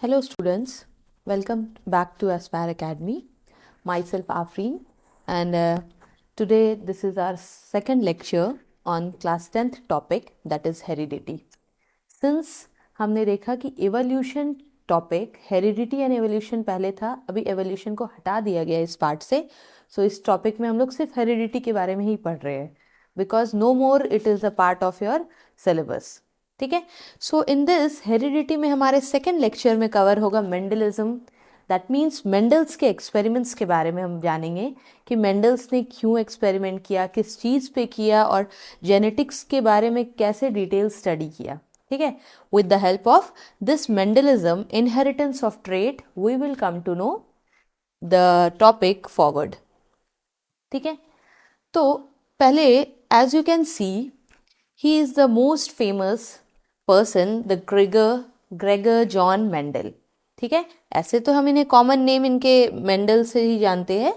Hello students, welcome back to Aspire Academy. Myself Afreen, and today this is our second lecture on class 10th topic, that is heredity. Since हमने देखा कि evolution topic heredity and evolution पहले था, अभी evolution को हटा दिया गया इस पार्ट से, so इस topic में हम लोग सिर्फ heredity के बारे में ही पढ़ रहे हैं because no more it is a part of your syllabus. ठीक है. सो इन दिस हेरिडिटी में हमारे सेकेंड लेक्चर में कवर होगा मेंडलिज्म. दैट मीन्स मेंडल्स के एक्सपेरिमेंट्स के बारे में हम जानेंगे कि मेंडल्स ने क्यों एक्सपेरिमेंट किया, किस चीज़ पे किया और जेनेटिक्स के बारे में कैसे डिटेल स्टडी किया. ठीक है. With the help of this Mendelism inheritance of trait we will come to know the topic forward. ठीक है. तो पहले as you can see he is the most famous person, the Gregor John Mendel. ठीक है. ऐसे तो हम इन्हें कॉमन नेम इनके मेंडल से ही जानते हैं,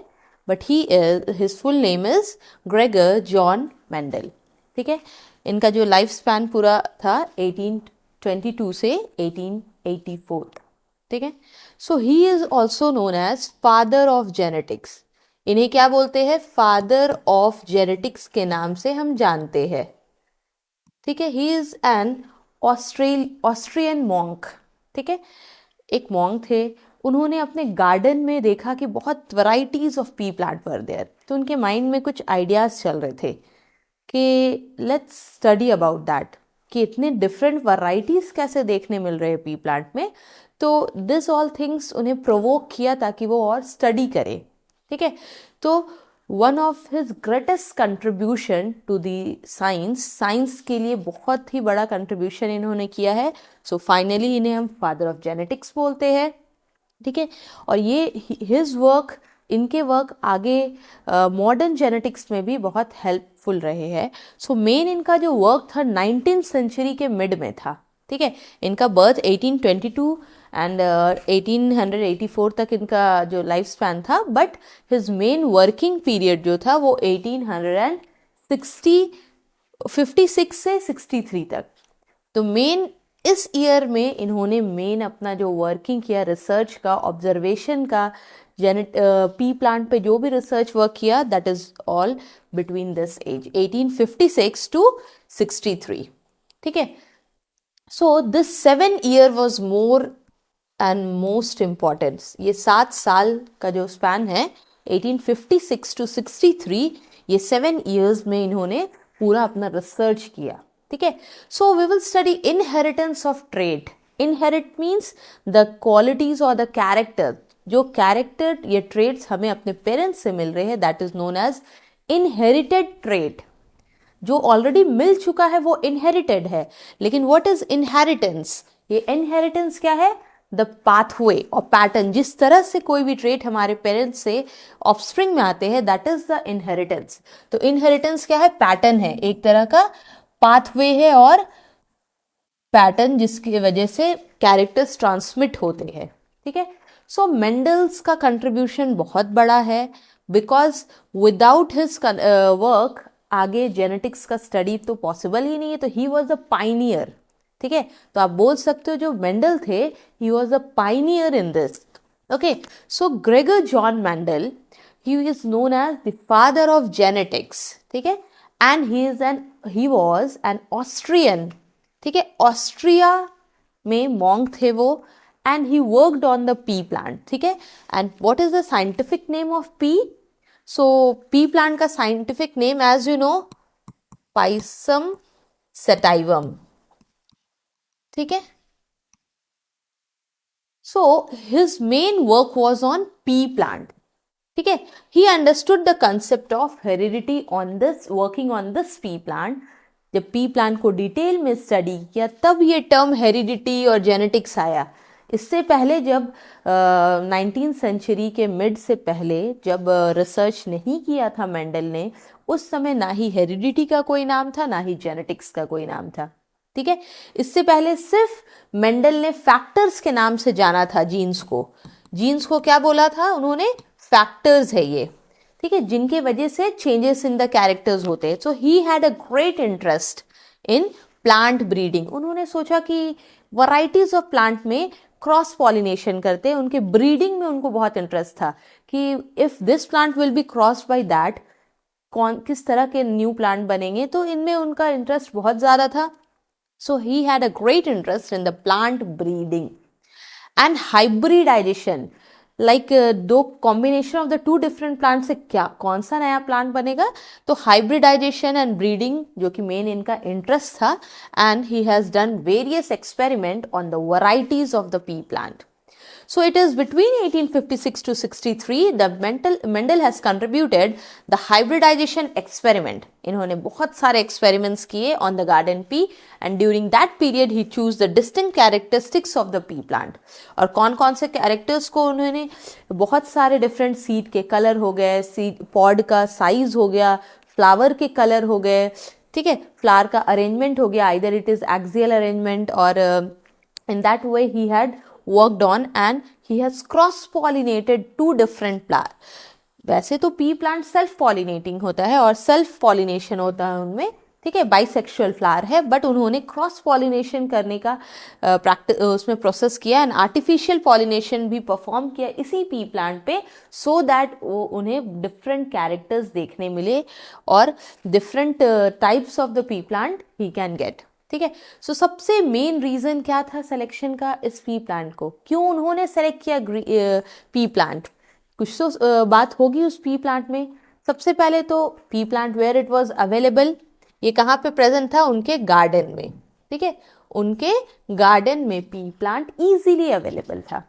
but his full name is Gregor John Mendel. ठीक है. इनका जो लाइफ स्पैन पूरा था 1822 से 1884. ठीक है. So he is also known as father of genetics. इन्हें क्या बोलते हैं? फादर ऑफ जेनेटिक्स के नाम से हम जानते हैं. ठीक है. He is an Austrian monk. ठीक है. एक मॉन्क थे. उन्होंने अपने गार्डन में देखा कि बहुत varieties of pea plant were there. तो उनके माइंड में कुछ आइडियाज चल रहे थे कि लेट्स स्टडी अबाउट दैट, कि इतने डिफरेंट वैराइटीज कैसे देखने मिल रहे हैं पी प्लांट में. तो दिस ऑल थिंग्स उन्हें प्रोवोक किया ताकि वो और स्टडी करें. ठीक है. तो one of his greatest contribution to the science के लिए बहुत ही बड़ा कंट्रीब्यूशन इन्होंने किया है. सो फाइनली इन्हें हम फादर ऑफ जेनेटिक्स बोलते हैं. ठीक है. और ये हिज वर्क, इनके वर्क आगे मॉडर्न जेनेटिक्स में भी बहुत हेल्पफुल रहे हैं. सो मेन इनका जो वर्क था 19th सेंचुरी के मिड में था. ठीक है. इनका बर्थ 1822 एंड 1884 तक इनका जो लाइफ स्पैन था, but his main working period जो था वो 1856 से 63 तक. तो मेन इस ईयर में इन्होंने मेन अपना जो वर्किंग किया, रिसर्च का, ऑब्जर्वेशन का, पी प्लांट पे जो भी रिसर्च वर्क किया, that is all between this as 1856 to 63. ठीक है. So this 7 year was more and most important. ये 7 साल का जो स्पैन है 1856 to 63, ये 7 years में इन्होंने पूरा अपना रिसर्च किया. ठीक है. So we will study inheritance of trait. Inherit means the qualities और द कैरेक्टर. जो कैरेक्टर या ट्रेट्स हमें अपने पेरेंट्स से मिल रहे हैं, that is known as inherited trait. जो ऑलरेडी मिल चुका है वो इनहेरिटेड है. लेकिन व्हाट इज इनहेरिटेंस? ये इनहेरिटेंस क्या है? द पाथवे और पैटर्न. जिस तरह से कोई भी ट्रेट हमारे पेरेंट्स से ऑफस्प्रिंग में आते हैं, दैट इज द इनहेरिटेंस. तो इनहेरिटेंस क्या है? पैटर्न है, एक तरह का पाथवे है और पैटर्न जिसकी वजह से कैरेक्टर्स ट्रांसमिट होते हैं. ठीक है. सो मेंडल्स का कंट्रीब्यूशन बहुत बड़ा है, बिकॉज विदाउट हिज वर्क आगे जेनेटिक्स का स्टडी तो पॉसिबल ही नहीं है. तो ही वॉज अ पाइनियर. ठीक है. तो आप बोल सकते हो जो मेंडल थे, he was a pioneer in this. Okay. So Gregor John Mendel, he is known as the father of genetics. ठीक है. And he was an Austrian. ठीक है. ऑस्ट्रिया में मॉन्क थे वो, and he worked on the pea plant. ठीक है. And what is the scientific name of pea? So pea plant का scientific name, as you know, Pisum sativum. ठीक है. So his main work was on P plant. ठीक है. He understood the concept of heredity on this, working on this pea plant. जब P plant को detail में study किया तब ये टर्म हेरिडिटी और जेनेटिक्स आया. इससे पहले जब 19th सेंचुरी के मिड से पहले जब रिसर्च नहीं किया था मेंडल ने, उस समय ना ही हेरिडिटी का कोई नाम था, ना ही जेनेटिक्स का कोई नाम था. ठीक है. इससे पहले सिर्फ मेंडल ने फैक्टर्स के नाम से जाना था जीन्स को. जीन्स को क्या बोला था उन्होंने? फैक्टर्स है ये. ठीक है. जिनके वजह से चेंजेस इन द कैरेक्टर्स होते हैं. So he had a great interest in plant breeding. उन्होंने सोचा कि वैराइटीज ऑफ प्लांट में क्रॉस पॉलिनेशन करते, उनके ब्रीडिंग में उनको बहुत इंटरेस्ट था कि if this plant will be crossed by that, कौन किस तरह के न्यू प्लांट बनेंगे, तो इनमें उनका इंटरेस्ट बहुत ज़्यादा था. So he had a great interest in the plant breeding and hybridisation. Like दो combination of the two different plant से क्या कौन सा नया प्लांट बनेगा, तो हाइब्रिडाइजेशन एंड ब्रीडिंग जो कि मेन इनका इंटरेस्ट था. And he has done various experiment on the varieties of the pea plant. So it is between 1856 to 63 that Mendel has contributed the hybridization experiment. इन्होंने बहुत सारे experiments किए on the garden pea and during that period he chose the distinct characteristics of the pea plant. और कौन कौन से characters को उन्होंने, बहुत सारे different seed के color हो गए, seed pod का size हो गया, flower के color हो गए, ठीक है, flower का arrangement हो गया, either it is axial arrangement or in that way he had worked on and he has cross pollinated two different plants. वैसे तो पी प्लांट सेल्फ पॉलिनेटिंग होता है और सेल्फ पॉलिनेशन होता है उनमें, ठीक है, बाइसेक्सुअल फ्लावर है, बट उन्होंने क्रॉस पॉलिनेशन करने का उसमें प्रोसेस किया एंड आर्टिफिशियल पॉलिनेशन भी परफॉर्म किया इसी पी प्लांट पे, सो दैट वो उन्हें डिफरेंट कैरेक्टर्स देखने मिले और different types of the pea plant he can get. ठीक है, सो सबसे मेन रीज़न क्या था सिलेक्शन का इस पी प्लांट को, क्यों उन्होंने सेलेक्ट किया पी प्लांट, कुछ तो बात होगी उस पी प्लांट में. सबसे पहले तो pea plant where it was available, ये कहाँ पे प्रेजेंट था, उनके गार्डन में. ठीक है, उनके गार्डन में पी प्लांट इजीली अवेलेबल था.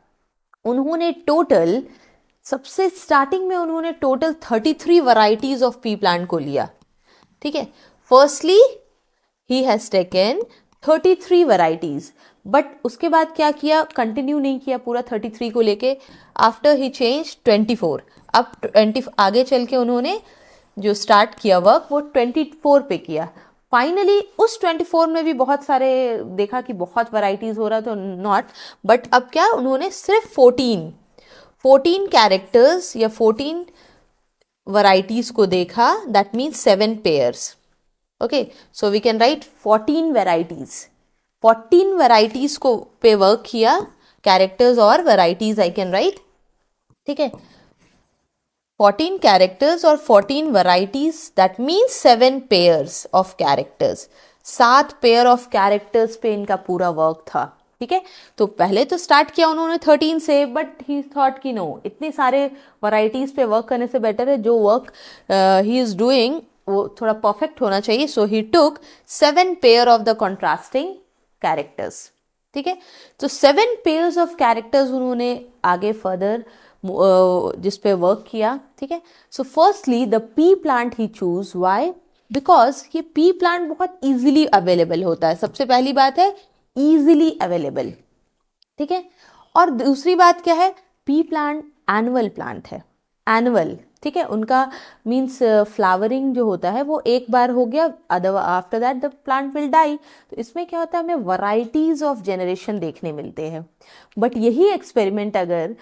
उन्होंने टोटल, सबसे स्टार्टिंग में उन्होंने total 33 varieties of pea plant को लिया. ठीक है, firstly he has taken 33 varieties, but उसके बाद क्या किया, कंटिन्यू नहीं किया पूरा 33 को लेके. आफ्टर ही चेंज 24, अब 20 आगे चल के उन्होंने जो स्टार्ट किया वर्क वो 24 पे किया. फाइनली उस 24 में भी बहुत सारे देखा कि बहुत वैरायटीज हो रहा, तो नॉट, बट अब क्या उन्होंने सिर्फ 14 कैरेक्टर्स या 14 वैरायटीज को देखा, that means 7 pairs. Okay, so we can write 14 varieties. 14 varieties को पे वर्क किया, characters और varieties I can write. ठीक है, 14 characters और 14 varieties, that means 7 pairs of characters. 7 pair of characters पे इनका पूरा वर्क था. ठीक है, तो पहले तो स्टार्ट किया उन्होंने 13 से, बट ही थॉट कि नो, इतने सारे varieties पे वर्क करने से बेटर है जो वर्क ही इज डूइंग वो थोड़ा परफेक्ट होना चाहिए. सो ही टुक 7 pair of the contrasting characters. ठीक है, तो 7 पेयर्स ऑफ कैरेक्टर्स उन्होंने आगे फर्दर जिस पे वर्क किया. ठीक है, so firstly the pea plant ही चूज, वाई, बिकॉज ये पी प्लांट बहुत इजीली अवेलेबल होता है. सबसे पहली बात है इजीली अवेलेबल. ठीक है, और दूसरी बात क्या है, पी प्लांट एनुअल प्लांट है, एनुअल. ठीक है, उनका मीन्स फ्लावरिंग जो होता है वो एक बार हो गया, other after that the plant will die. तो इसमें क्या होता है, हमें वैरायटीज ऑफ जनरेशन देखने मिलते हैं. बट यही एक्सपेरिमेंट अगर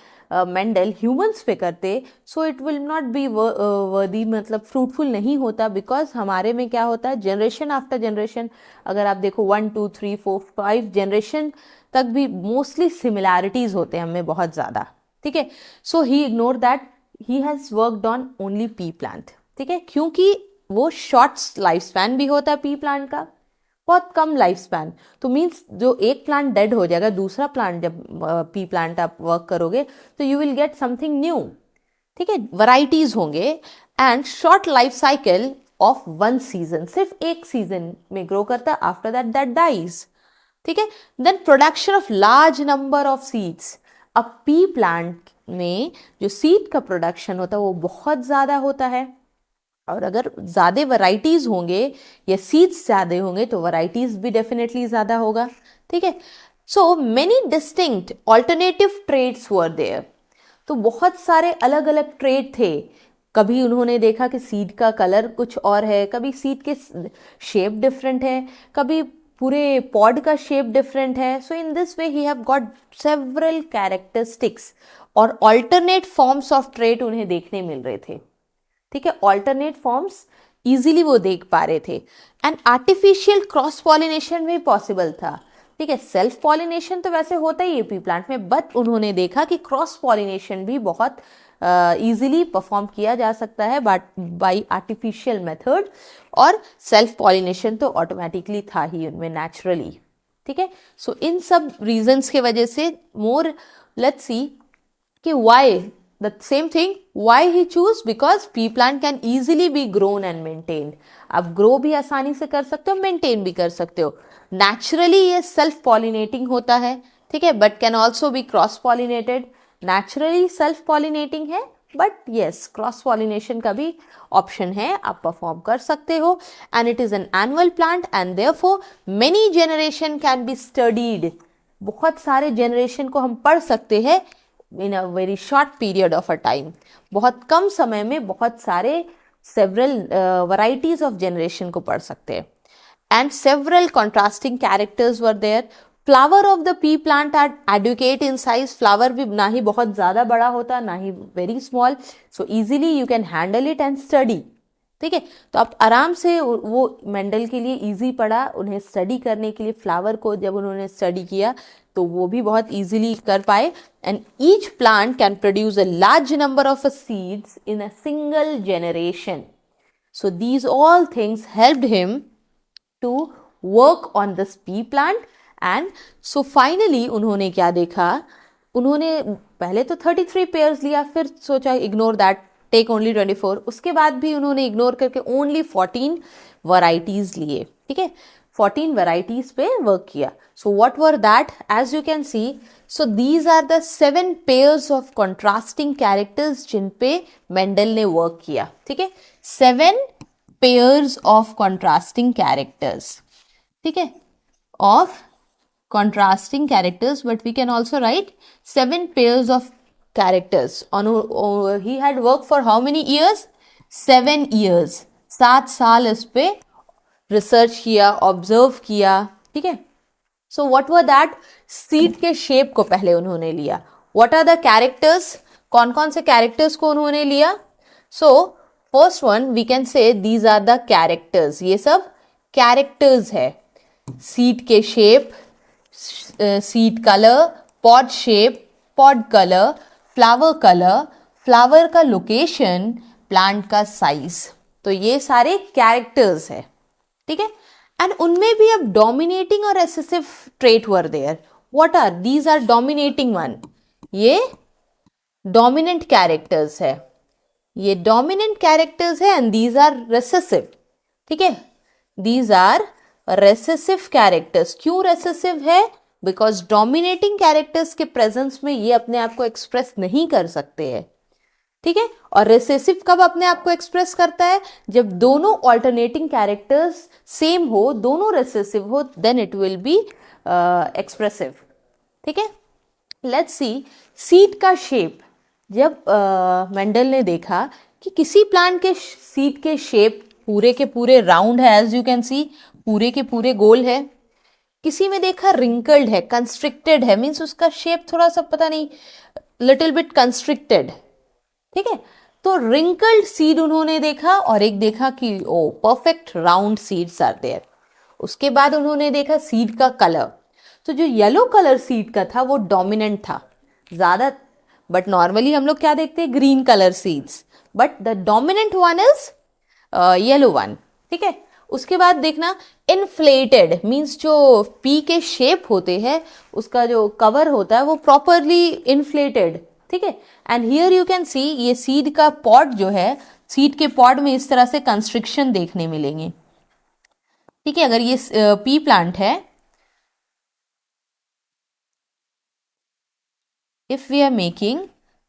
मेंडल ह्यूमंस पे करते, so it will not be worthy, मतलब फ्रूटफुल नहीं होता, बिकॉज हमारे में क्या होता है, जनरेशन आफ्टर जनरेशन, अगर आप देखो 1 2 3 4 5 जनरेशन तक भी मोस्टली सिमिलैरिटीज होते हैं हमें बहुत ज़्यादा. ठीक है, so he ignore that, he has worked on only pea plant. ठीक है, क्योंकि वो शॉर्ट लाइफ स्पैन भी होता है पी प्लांट का, बहुत कम लाइफ स्पैन. तो मीन्स जो एक प्लांट डेड हो जाएगा, दूसरा प्लांट जब पी प्लांट आप वर्क करोगे तो you will get something new. ठीक है, वैरायटीज होंगे and short life cycle of 1 season, सिर्फ एक सीजन में ग्रो करता, आफ्टर दैट दैट डाइज. ठीक है, then production of large number of seeds. अब पी प्लांट में जो सीड का प्रोडक्शन होता है वो बहुत ज़्यादा होता है, और अगर ज़्यादा वैरायटीज़ होंगे या सीड्स ज़्यादा होंगे तो वैरायटीज़ भी डेफिनेटली ज़्यादा होगा. ठीक है, so many distinct alternative traits were there. तो बहुत सारे अलग अलग ट्रेड थे. कभी उन्होंने देखा कि सीड का कलर कुछ और है, कभी सीड के शेप डिफरेंट है, कभी पूरे पॉड का शेप डिफरेंट है. So in this way he have got several characteristics और ऑल्टरनेट फॉर्म्स ऑफ ट्रेड उन्हें देखने मिल रहे थे. ठीक है, ऑल्टरनेट फॉर्म्स इजीली वो देख पा रहे थे. एंड आर्टिफिशियल क्रॉस पॉलिनेशन भी पॉसिबल था. ठीक है, सेल्फ पॉलिनेशन तो वैसे होता ही है पी प्लांट में, बट उन्होंने देखा कि क्रॉस पॉलिनेशन भी बहुत इजीली परफॉर्म किया जा सकता है बट बाय आर्टिफिशियल मेथड, और सेल्फ पॉलिनेशन तो ऑटोमेटिकली था ही उनमें नेचुरली। ठीक है, सो इन सब रीजंस के वजह से मोर लेट्स सी कि why the same thing, why he choose, because P plant can easily B grown and maintained. आप ग्रो भी आसानी से कर सकते हो, मेंटेन भी कर सकते हो। नेचुरली ये सेल्फ पॉलिनेटिंग होता है, ठीक है, but can also be cross pollinated. Naturally self pollinating है, बट यस क्रॉस पॉलिनेशन का भी ऑप्शन है, आप परफॉर्म कर सकते हो। And it is an annual plant and therefore many generation can be studied. बहुत सारे जनरेशन को हम पढ़ सकते हैं in a very short period of a time. बहुत कम समय में बहुत सारे सेवरल वराइटीज ऑफ जनरेशन को पढ़ सकते हैं। And several contrasting characters were there. Flower of the pea plant are adequate in size. Flower भी ना ही बहुत ज़्यादा बड़ा होता, ना ही very small, so easily you can handle it and study. ठीक है, तो आप आराम से, वो मेंडल के लिए इजी पड़ा उन्हें स्टडी करने के लिए। फ्लावर को जब उन्होंने स्टडी किया तो वो भी बहुत इजीली कर पाए। And each plant can produce a large number of seeds in a single generation. So these all things helped him to work on this pea plant. And so finally उन्होंने क्या देखा, उन्होंने पहले तो 33 पेयर्स लिया, फिर सोचा इग्नोर दैट, टेक ओनली 24। उसके बाद भी उन्होंने इग्नोर करके ओनली 14 वराइटीज लिए। ठीक है, 14 वराइटीज पे वर्क किया। So what were that, as you can see, so these are the 7 pairs of contrasting characters जिन पे मेंडल ने वर्क किया। ठीक है, 7 पेयर्स ऑफ कॉन्ट्रास्टिंग कैरेक्टर्स, ठीक है, of contrasting characters, but we can also write 7 pairs of characters. He had worked for how many years? 7 years. 7 साल इस पे रिसर्च किया, ऑब्जर्व किया। ठीक है, so what were that, seed के शेप को पहले उन्होंने लिया। व्हाट आर द कैरेक्टर्स, कौन कौन से कैरेक्टर्स को उन्होंने लिया? So first one we can say these are the characters. ये सब कैरेक्टर्स है। सीड के shape, seed colour, pod shape, pod colour, flower का लोकेशन, प्लांट का साइज, तो ये सारे कैरेक्टर्स है। ठीक है, एंड उनमें भी अब डोमिनेटिंग और recessive trait were there. What are these? Are dominating one, ये डोमिनेंट कैरेक्टर्स है, ये डोमिनेंट कैरेक्टर्स है, एंड दीज आर रेसेसिव। ठीक है, दीज आर रेसेसिव कैरेक्टर्स। क्यों रेसेसिव है? बिकॉज डोमिनेटिंग कैरेक्टर्स के प्रेजेंस में ये अपने आप को एक्सप्रेस नहीं कर सकते हैं। ठीक है, और रेसेसिव कब अपने आप को एक्सप्रेस करता है? जब दोनों ऑल्टरनेटिंग कैरेक्टर्स सेम हो, दोनों रेसेसिव हो, then it will be expressive. ठीक है, लेट्स सी सीड का शेप। जब मेंडल ने देखा कि किसी प्लांट के सीड के शेप पूरे के पूरे राउंड है, एज यू कैन सी पूरे के पूरे गोल है, किसी में देखा रिंकल्ड है, कंस्ट्रिक्टेड है, मीन्स उसका शेप थोड़ा सा पता नहीं लिटिल बिट कंस्ट्रिक्टेड। ठीक है, तो रिंकल्ड सीड उन्होंने देखा, और एक देखा कि ओ perfect round seeds are there. उसके बाद उन्होंने देखा सीड का कलर। तो जो येलो कलर सीड का था वो डोमिनेंट था ज्यादा, बट नॉर्मली हम लोग क्या देखते हैं, green colour seeds, but the dominant one is yellow one. ठीक है, उसके बाद देखना इन्फ्लेटेड, मीन्स जो पी के शेप होते हैं उसका जो कवर होता है वो प्रॉपरली इन्फ्लेटेड। ठीक है, एंड हियर यू कैन सी ये सीड का पॉड जो है, सीड के पॉड में इस तरह से कंस्ट्रिक्शन देखने मिलेंगे। ठीक है, अगर ये पी प्लांट है, if we are making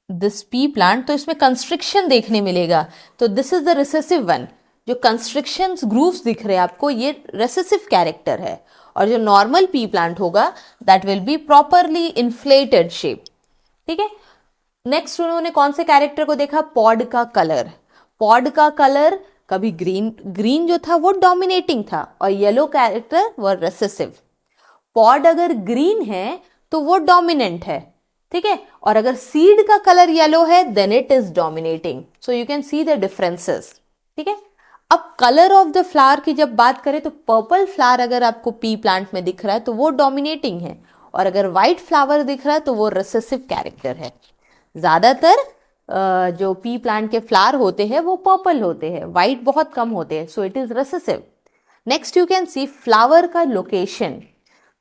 this pea plant, तो इसमें कंस्ट्रिक्शन देखने मिलेगा। तो this is the recessive one. जो कंस्ट्रिक्शंस ग्रूव्स दिख रहे हैं आपको, ये रेसेसिव कैरेक्टर है, और जो नॉर्मल पी प्लांट होगा that will be properly inflated shape. ठीक है, नेक्स्ट उन्होंने कौन से कैरेक्टर को देखा? पॉड का कलर। पॉड का कलर कभी ग्रीन जो था वो डोमिनेटिंग था, और येलो कैरेक्टर वो रेसेसिव। पॉड अगर ग्रीन है तो वो डोमिनेंट है। ठीक है, और अगर सीड का कलर येलो है then it is dominating. So you can see the differences. ठीक है, अब कलर ऑफ द फ्लावर की जब बात करें तो पर्पल फ्लावर अगर आपको पी प्लांट में दिख रहा है तो वो डोमिनेटिंग है, और अगर वाइट फ्लावर दिख रहा है तो वो रिसेसिव कैरेक्टर है। ज़्यादातर जो पी प्लांट के फ्लावर होते हैं वो पर्पल होते हैं, वाइट बहुत कम होते हैं, so it is recessive. Next you can C flower का लोकेशन।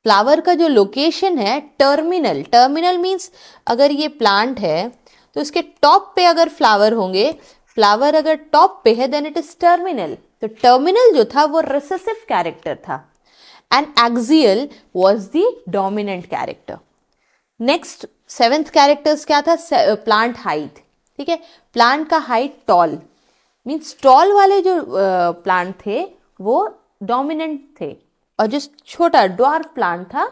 फ्लावर का जो लोकेशन है टर्मिनल, टर्मिनल मीन्स अगर ये प्लांट है तो इसके टॉप पे अगर फ्लावर होंगे, फ्लावर अगर टॉप पे है देन इट इज टर्मिनल। तो टर्मिनल जो था वो रिसेसिव कैरेक्टर था and axial was the dominant character. Next 7th characters क्या था? Plant height. ठीक है, प्लांट का हाइट टॉल मीन्स टॉल वाले जो प्लांट थे वो डोमिनेंट थे, और जो छोटा ड्वार्फ प्लांट था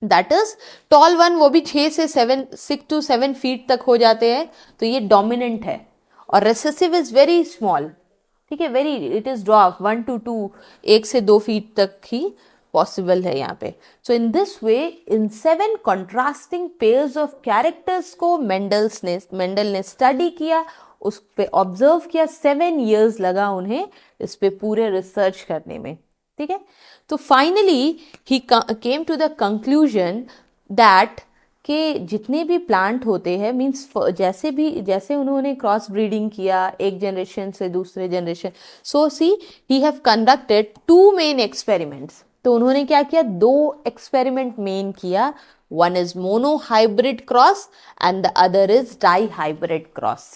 दैट इज टॉल वन, वो भी 6 to 7 फीट तक हो जाते हैं, तो ये डोमिनेंट है। और रेसेसिव इज वेरी स्मॉल, ठीक है, very, it is dwarf 1 to 2, 1 से 2 फीट तक ही पॉसिबल है यहाँ पे। So in this way in 7 contrasting pairs of characters को मेंडल ने स्टडी किया, उस पे ऑब्जर्व किया, 7 years लगा उन्हें इस पे पूरे रिसर्च करने में। ठीक है, तो finally he came to the conclusion that कि जितने भी प्लांट होते हैं मीन्स जैसे उन्होंने क्रॉस ब्रीडिंग किया एक जनरेशन से दूसरे generation, so see he have conducted 2 main experiments. तो उन्होंने क्या किया? 2 एक्सपेरिमेंट मेन किया, one is mono hybrid cross and the other is die hybrid cross.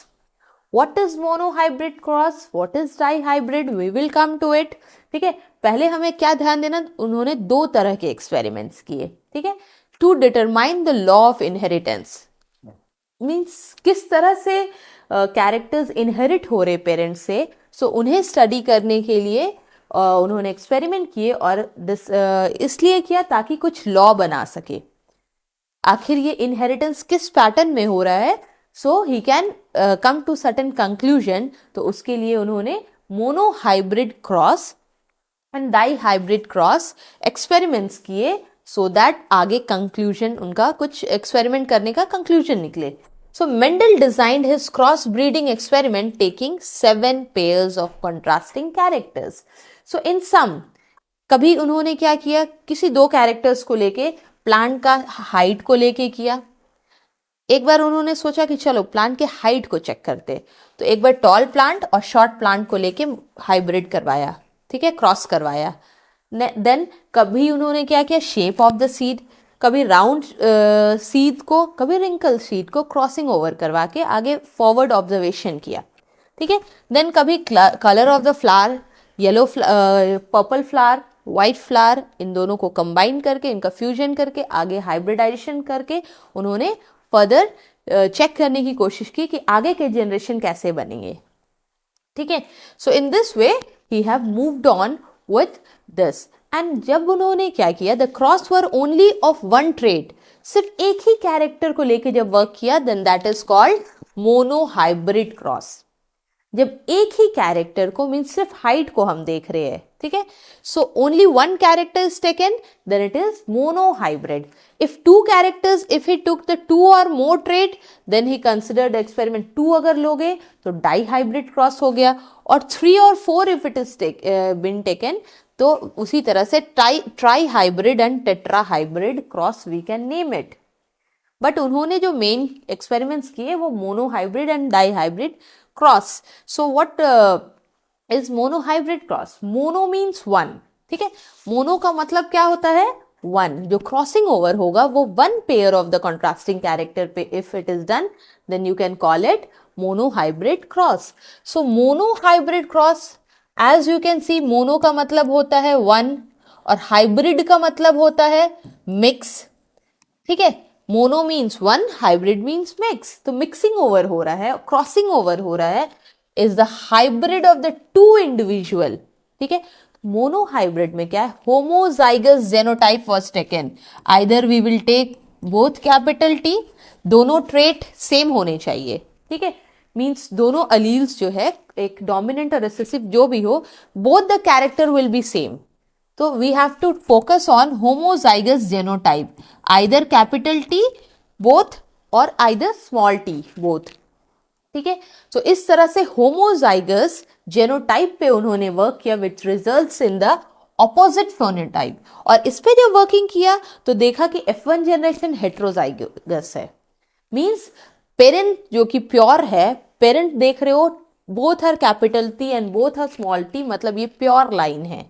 What is monohybrid cross? What is dihybrid? We will come to it. ठीक है, पहले हमें क्या ध्यान देना, उन्होंने 2 तरह के एक्सपेरिमेंट्स किए। ठीक है, to determine the law of inheritance means किस तरह से कैरेक्टर्स इनहेरिट हो रहे पेरेंट्स से, सो उन्हें स्टडी करने के लिए उन्होंने एक्सपेरिमेंट किए, और इसलिए किया ताकि कुछ लॉ बना सके आखिर ये इनहेरिटेंस किस पैटर्न में हो रहा है, so he can come to certain conclusion. तो उसके लिए उन्होंने mono hybrid cross and die hybrid cross experiments किए, सो दैट आगे कंक्लूजन उनका कुछ एक्सपेरिमेंट करने का कंक्लूजन निकले। So Mendel designed his cross breeding experiment taking 7 pairs of contrasting characters. So in sum, कभी उन्होंने क्या किया, किसी 2 कैरेक्टर्स को लेके, प्लांट का हाइट को लेके किया। एक बार उन्होंने सोचा कि चलो प्लांट के हाइट को चेक करते, तो एक बार टॉल प्लांट और शॉर्ट प्लांट को लेके हाइब्रिड करवाया, ठीक है, क्रॉस करवाया। देन कभी उन्होंने क्या किया, शेप ऑफ द सीड, कभी राउंड सीड को, कभी रिंकल सीड को क्रॉसिंग ओवर करवा के आगे फॉरवर्ड ऑब्जर्वेशन किया। ठीक है, देन कभी colour of the flower, yellow purple flower, white flower, इन दोनों को कंबाइन करके, इनका फ्यूजन करके आगे हाइब्रिडाइजेशन करके उन्होंने फर्दर चेक करने की कोशिश की कि आगे के जनरेशन कैसे बनेंगे। ठीक है, so in this way he have moved on with this. And जब उन्होंने क्या किया, the cross were only of 1 trait, सिर्फ एक ही कैरेक्टर को लेके जब वर्क किया, then that is called mono hybrid cross. जब एक ही कैरेक्टर को मीन सिर्फ हाइट को हम देख रहे हैं, ठीक है, so only 1 character is taken, then it is mono hybrid. If 2 characters, if he took the 2 or more trait, then he considered experiment 2 अगर लोगे तो डाई हाइब्रिड क्रॉस हो गया, और 3 or 4 if it is been taken, तो उसी तरह से trihybrid and tetrahybrid cross we can name it. But उन्होंने जो मेन एक्सपेरिमेंट्स किए वो monohybrid and die hybrid cross. So what is mono hybrid cross? Mono means 1, ठीक है, मोनो का मतलब क्या होता है, 1। जो क्रॉसिंग ओवर होगा वो 1 pair of the contrasting character पे if it is done, then you can call it mono hybrid cross. So mono hybrid cross, as you can see, mono का मतलब होता है 1 और हाइब्रिड का मतलब होता है मिक्स। ठीक है, mono means 1, hybrid means mix. तो मिक्सिंग ओवर हो रहा है, क्रॉसिंग ओवर हो रहा है, is the hybrid of the 2 individual. ठीक है, मोनो हाइब्रिड में क्या है, homozygous genotype was taken, either we will take both capital T, दोनों ट्रेट सेम होने चाहिए। ठीक है, मीन्स दोनों अलील्स जो है, एक डोमिनेंट और रिसेसिव जो भी हो, both the character will be same. तो we have to focus on homozygous genotype, either capital T both और आइदर स्मॉल t बोथ। ठीक है। तो इस तरह से होमोजाइगस जेनोटाइप पे उन्होंने वर्क किया which results in the opposite phenotype. और इस पे जब वर्किंग किया तो देखा कि F1 जनरेशन हेट्रोजाइगस है, मींस पेरेंट जो कि प्योर है, पेरेंट देख रहे हो both are capital T and both are small T, मतलब ये प्योर लाइन है,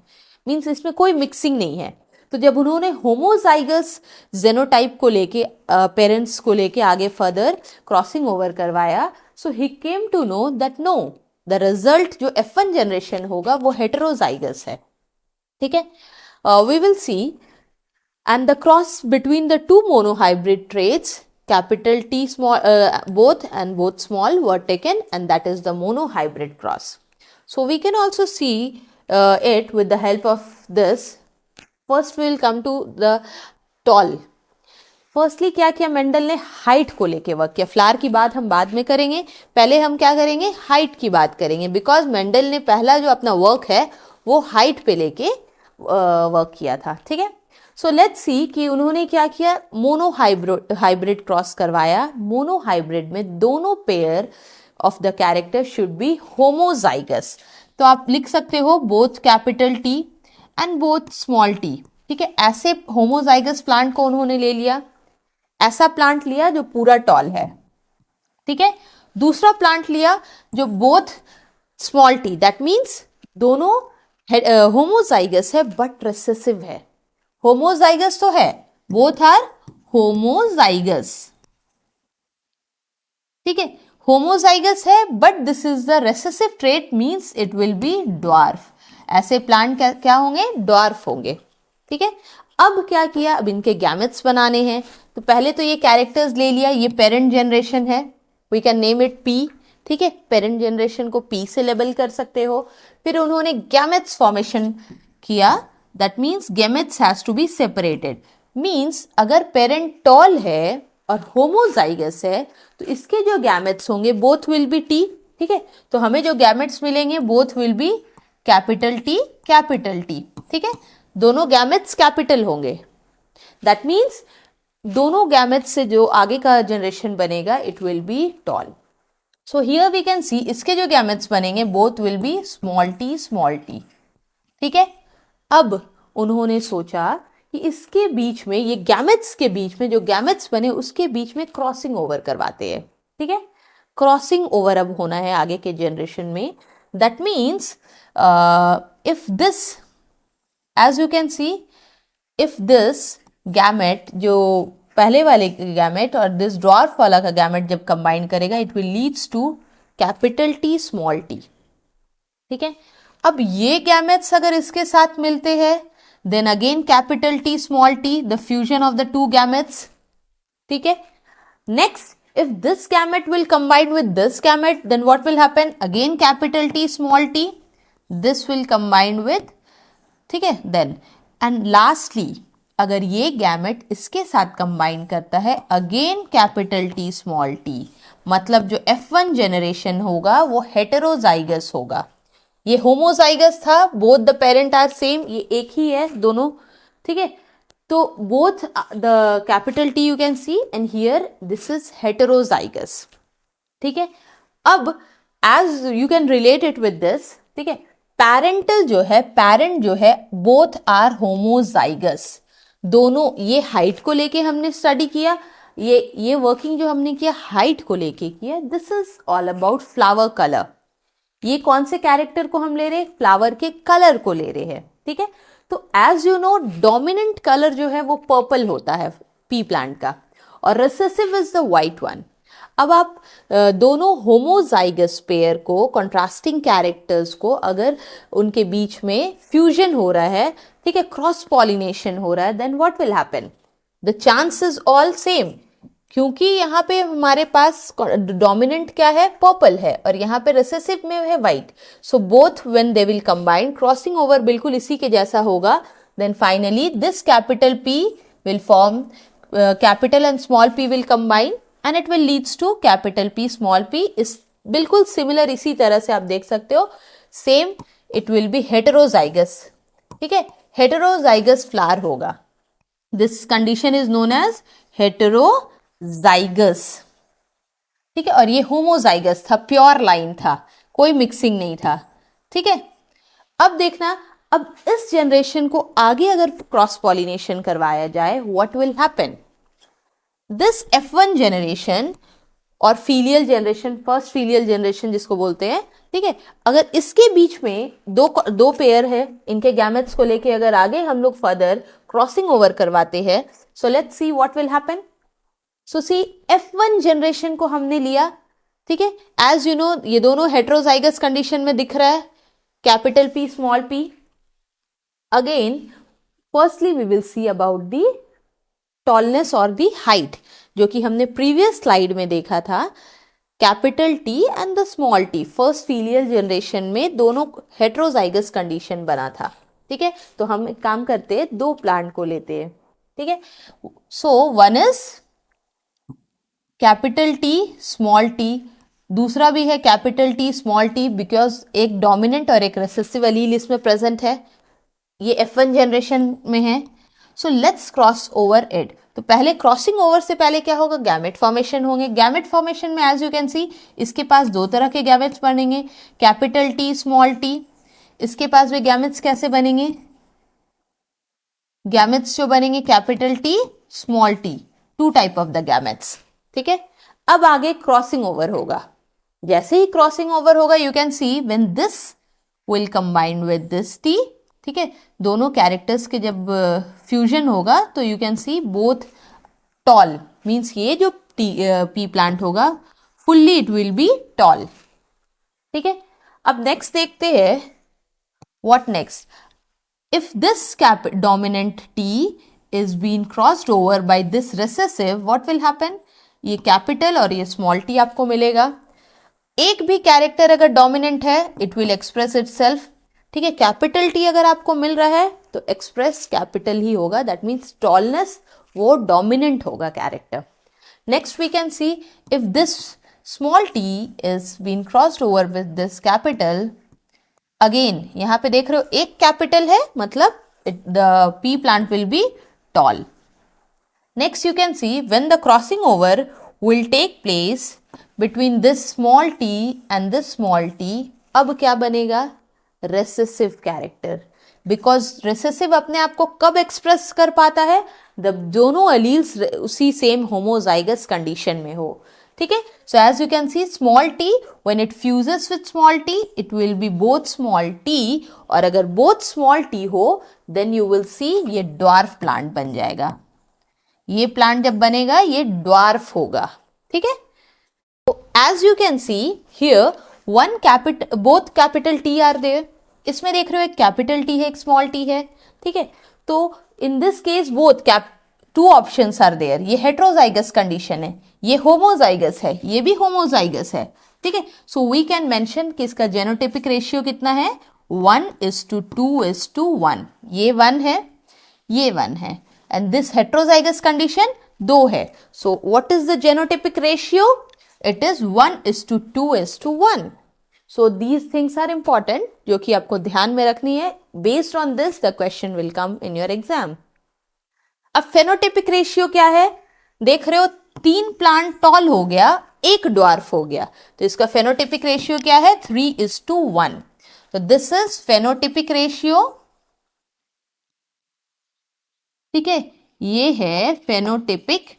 मींस इसमें कोई मिक्सिंग नहीं है। तो जब उन्होंने होमोजाइगस जेनोटाइप को लेके पेरेंट्स को लेके आगे फर्दर क्रॉसिंग ओवर करवाया, so he came to know that no, the result जो F1 जनरेशन होगा वो हेटेरोजाइगस है। ठीक है, we will see and the cross between the two monohybrid traits capital T small both small were taken, and that is the monohybrid cross. So we can also see it with the help of this. First we will come to the tall. Firstly क्या किया Mendel ने, height को लेके work किया। Flower की बात हम बाद में करेंगे, पहले हम क्या करेंगे, हाइट की बात करेंगे, बिकॉज मेंडल ने पहला जो अपना वर्क है वो हाइट पे लेके वर्क किया था। ठीक है, सो लेट्स सी कि उन्होंने क्या किया, मोनो हाइब्रिड क्रॉस करवाया। मोनो हाइब्रिड में दोनों pair of the character should be homozygous. तो आप लिख सकते हो both capital T and both small T. ठीक है, ऐसे होमोजाइगस प्लांट को उन्होंने ले लिया, ऐसा प्लांट लिया जो पूरा टॉल है। ठीक है, दूसरा प्लांट लिया जो both small T, that means दोनों होमोजाइगस है बट रिसेसिव है। होमोजाइगस तो है, बोथ आर होमोजाइगस। ठीक है, होमोजाइगस है but this is the recessive trait, means it will B dwarf. ऐसे प्लांट क्या होंगे, ड्वार्फ होंगे। ठीक है, अब क्या किया, अब इनके गैमेट्स बनाने हैं। तो पहले तो ये कैरेक्टर्स ले लिया, ये पेरेंट जनरेशन है, we can name it P. ठीक है, पेरेंट जनरेशन को पी से लेबल कर सकते हो। फिर उन्होंने गैमेट्स फॉर्मेशन किया, that means gametes has to be separated. Means अगर पेरेंट टॉल है और होमोजाइगस है तो इसके जो गैमेट्स होंगे बोथ विल बी टी। ठीक है, तो हमें जो गैमेट्स मिलेंगे both will be capital T capital T. ठीक है, दोनों गैमेट्स कैपिटल होंगे, दैट मीन्स दोनों गैमेट्स से जो आगे का जनरेशन बनेगा it will be tall. So here we can see इसके जो गैमेट्स बनेंगे both will be small T small T. ठीक है, अब उन्होंने सोचा कि इसके बीच में, ये गैमेट्स के बीच में जो गैमेट्स बने उसके बीच में क्रॉसिंग ओवर करवाते हैं। ठीक है, क्रॉसिंग ओवर अब होना है आगे के जनरेशन में, that means if this, as you can see, if this gamete जो पहले वाले गैमेट और दिस ड्वार्फ वाला का गैमेट जब कंबाइन करेगा it will leads to capital T small T. ठीक है, अब ये गैमेट्स अगर इसके साथ मिलते हैं then again capital T small T, the fusion of the two gametes. ठीक है, next if this gamete will combine with this gamete then what will happen, again capital T small t, this will combine with, ठीक है, then and lastly अगर ये gamete इसके साथ combine करता है again capital T small T, मतलब जो F1 जनरेशन होगा वो हेटेरोजाइगस होगा। ये होमोजाइगस था, both the parent are same, ये एक ही है दोनों। ठीक है, तो both the capital T you can see and here this is heterozygous. ठीक है, अब as you can relate it with this, ठीक है, पैरेंटल जो है, पैरेंट जो है बोथ आर होमोजाइगस। दोनों, ये हाइट को लेके हमने स्टडी किया, ये वर्किंग जो हमने किया हाइट को लेके किया। This is all about flower colour. ये कौन से कैरेक्टर को हम ले रहे हैं, फ्लावर के कलर को ले रहे हैं। ठीक है, तो as you know dominant colour जो है वो पर्पल होता है पी प्लांट का और recessive is the white one. अब आप दोनों होमोजाइगस पेयर को, कॉन्ट्रास्टिंग कैरेक्टर्स को अगर उनके बीच में फ्यूजन हो रहा है, ठीक है, क्रॉस पॉलिनेशन हो रहा है, then what will happen, the chance is all same, क्योंकि यहाँ पे हमारे पास डोमिनेंट क्या है, पर्पल है, और यहाँ पे रिसेसिव में है white. So both when they will combine, crossing over बिल्कुल इसी के जैसा होगा, then finally this capital P will form, capital and small P will combine and it will leads to capital P small p। इस बिल्कुल similar इसी तरह से आप देख सकते हो, same it will be heterozygous। ठीक है, heterozygous फ्लावर होगा। This condition is known as heterozygous। ठीक है, और ये होमोजाइगस था, प्योर लाइन था, कोई मिक्सिंग नहीं था। ठीक है, अब देखना, अब इस जनरेशन को आगे अगर क्रॉस पॉलिनेशन करवाया जाए, what will happen? This F1 generation और filial generation, first filial generation जिसको बोलते हैं, ठीक है, अगर इसके बीच में दो पेयर है, इनके गैमेट्स को लेके अगर आगे हम लोग फर्दर क्रॉसिंग ओवर करवाते हैं, so let's see what will happen. So see F1 generation को हमने लिया, ठीक है, एज यू नो ये दोनों हेट्रोजाइगस कंडीशन में दिख रहा है, capital P small p। Again firstly we will see about the tallness और दी हाइट, जो कि हमने प्रीवियस स्लाइड में देखा था, capital T and the small t first filial generation में दोनों हेट्रोजाइगस कंडीशन बना था। ठीक है, तो हम एक काम करते हैं, दो प्लांट को लेते हैं। ठीक है, so one is capital T small t, दूसरा भी है capital T small t, because एक डोमिनेंट और एक रेसेसिव एलील इसमें प्रेजेंट है, ये F1 जनरेशन में है। So let's cross over it. तो पहले क्रॉसिंग ओवर से पहले क्या होगा, गैमेट फॉर्मेशन होंगे। गैमेट फॉर्मेशन में एज यू कैन सी इसके पास दो तरह के गैमेट्स बनेंगे, कैपिटल T स्मॉल t। इसके पास भी गैमेट्स कैसे बनेंगे, गैमेट्स जो बनेंगे capital T small t, two type of the gametes. ठीक है, अब आगे क्रॉसिंग ओवर होगा। जैसे ही क्रॉसिंग ओवर होगा, you can see when this will combine with this T, ठीक है, दोनों कैरेक्टर्स के जब फ्यूजन होगा तो you can see both tall, means ये जो पी प्लांट होगा fully it will be tall. ठीक है, अब नेक्स्ट देखते हैं, what next, if this dominant T is been crossed over by this recessive, what will happen, ये कैपिटल और ये स्मॉल t आपको मिलेगा। एक भी कैरेक्टर अगर डोमिनेंट है, इट विल एक्सप्रेस इटसेल्फ। ठीक है, कैपिटल T अगर आपको मिल रहा है तो एक्सप्रेस कैपिटल ही होगा, दैट मीन्स टॉलनेस वो डोमिनेंट होगा character. Next we can see if this small t is been crossed over with this capital, again यहां पे देख रहे हो एक कैपिटल है, मतलब the P plant will be tall. Next you can see when the crossing over will take place between this small t and this small t, अब क्या बनेगा, रेसेसिव कैरेक्टर, बिकॉज रेसेसिव अपने आप को कब एक्सप्रेस कर पाता है, जब दोनों एलील्स उसी सेम होमोजाइगस कंडीशन में हो। ठीक है, so as you can see small t when it fuses with small t it will be both small t, और अगर बोथ स्मॉल t हो देन यू विल सी ये ड्वार्फ प्लांट बन जाएगा। ये प्लांट जब बनेगा ये ड्वार्फ होगा। ठीक है, तो as you can see here both capital T are there, इसमें देख रहे हो एक कैपिटल T है एक स्मॉल t है। ठीक है, तो in this case both two options are there, ये हेट्रोजाइगस कंडीशन है, ये होमोजाइगस है, ये भी होमोजाइगस है। ठीक है, सो वी कैन मेंशन कि इसका जेनोटिपिक रेशियो कितना है, 1:2:1, ये 1 है, ये 1 है, एंड दिस हेट्रोजाइगस कंडीशन 2 है। So what is the genotypic ratio, it is 1:2:1। So these things are important, जो कि आपको ध्यान में रखनी है। Based on this the question will come in your exam. अब फेनोटिपिक रेशियो क्या है, देख रहे हो 3 प्लांट टॉल हो गया, एक ड्वार्फ हो गया, तो इसका फेनोटिपिक रेशियो क्या है, 3:1। तो दिस इज फेनोटिपिक रेशियो। ठीक है, ये है phenotypic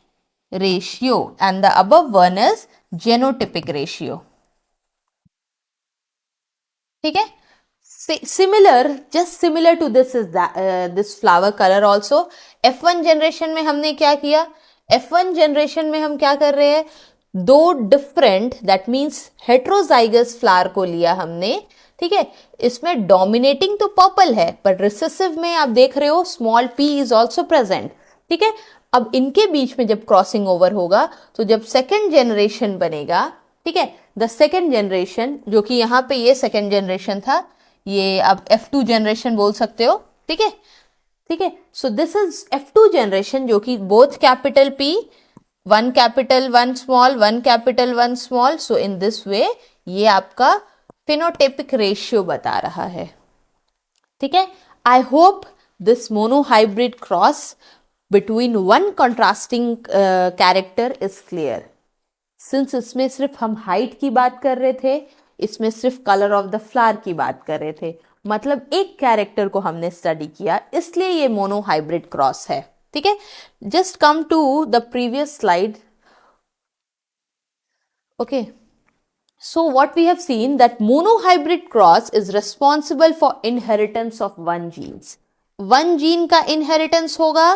ratio and the above one is genotypic ratio. ठीक है, similar, just similar to this is this flower colour also. F1 generation में हमने क्या किया, F1 जनरेशन में हम क्या कर रहे हैं, दो different that means heterozygous flower को लिया हमने। ठीक है, इसमें डोमिनेटिंग तो पर्पल है, बट रिसेसिव में आप देख रहे हो small p is also present. ठीक है, अब इनके बीच में जब क्रॉसिंग ओवर होगा, तो जब सेकेंड जनरेशन बनेगा, ठीक है, द सेकेंड जनरेशन, जो कि यहाँ पे ये सेकेंड जनरेशन था, ये आप F2 जनरेशन बोल सकते हो। ठीक है, ठीक है, so this is F2 generation, जो कि both capital P, 1 capital 1 small, 1 capital 1 small. So in this वे ये आपका फिनोटाइपिक रेशियो बता रहा है। ठीक है, I hope this monohybrid cross between one contrasting character is clear. Since इसमें सिर्फ हम हाइट की बात कर रहे थे, इसमें सिर्फ कलर ऑफ द फ्लावर की बात कर रहे थे, मतलब एक कैरेक्टर को हमने स्टडी किया, इसलिए ये मोनोहाइब्रिड क्रॉस है। ठीक है, just come to the previous slide. Okay, so what we have seen that monohybrid cross is responsible for inheritance of one genes. One gene का inheritance होगा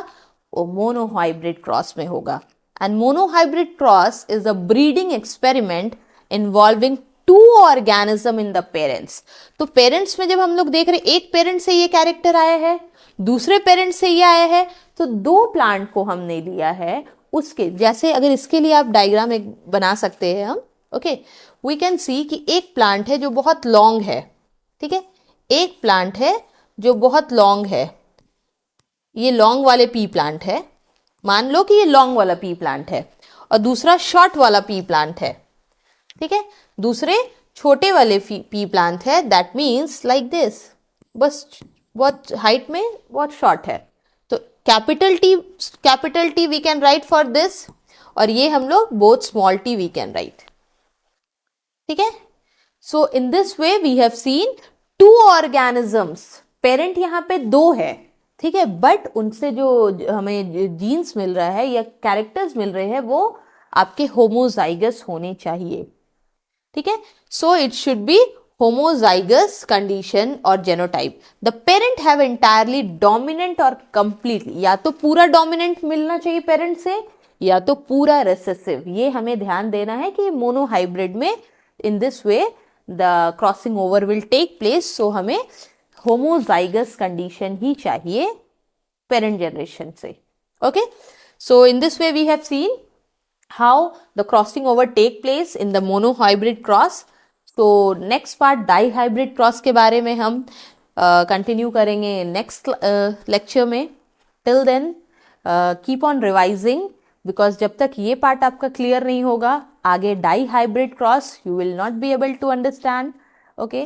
वो monohybrid cross में होगा, and monohybrid cross is a breeding experiment involving two organism in the parents. तो parents में जब हम लोग देख रहे एक parent से ये character आया है, दूसरे parent से ये आया है, तो दो plant को हमने लिया है उसके जैसे। अगर इसके लिए आप डायग्राम एक बना सकते हैं हम, ओके, वी कैन सी कि एक प्लांट है जो बहुत लॉन्ग है, ठीक है, एक प्लांट है जो बहुत लॉन्ग है, ये लॉन्ग वाले पी प्लांट है, मान लो कि ये लॉन्ग वाला पी प्लांट है, और दूसरा शॉर्ट वाला पी प्लांट है, ठीक है, दूसरे छोटे वाले पी प्लांट है, दैट मीन्स लाइक दिस, बस बहुत हाइट में बहुत शॉर्ट है, तो capital T we can write for this, और ये हम लोग both small T we can write. ठीक है, so in this way we have seen two organisms, parent यहाँ पे दो है, ठीक है, बट उनसे जो हमें जीन्स मिल रहा है या कैरेक्टर्स मिल रहे हैं वो आपके होमोजाइगस होने चाहिए। ठीक है, so it should be homozygous condition और genotype. The parent have entirely dominant और कंप्लीटली, या तो पूरा डोमिनेंट मिलना चाहिए पेरेंट से या तो पूरा रिसेसिव। ये हमें ध्यान देना है कि मोनोहाइब्रिड में in this way the crossing over will take place, so हमें homozygous condition ही चाहिए parent generation से। okay, so in this way we have seen how the crossing over take place in the monohybrid cross। so next part dihybrid cross के बारे में हम continue करेंगे next lecture में। till then keep on revising, because जब तक ये part आपका क्लियर नहीं होगा आगे die hybrid cross you will not be able to understand. Okay.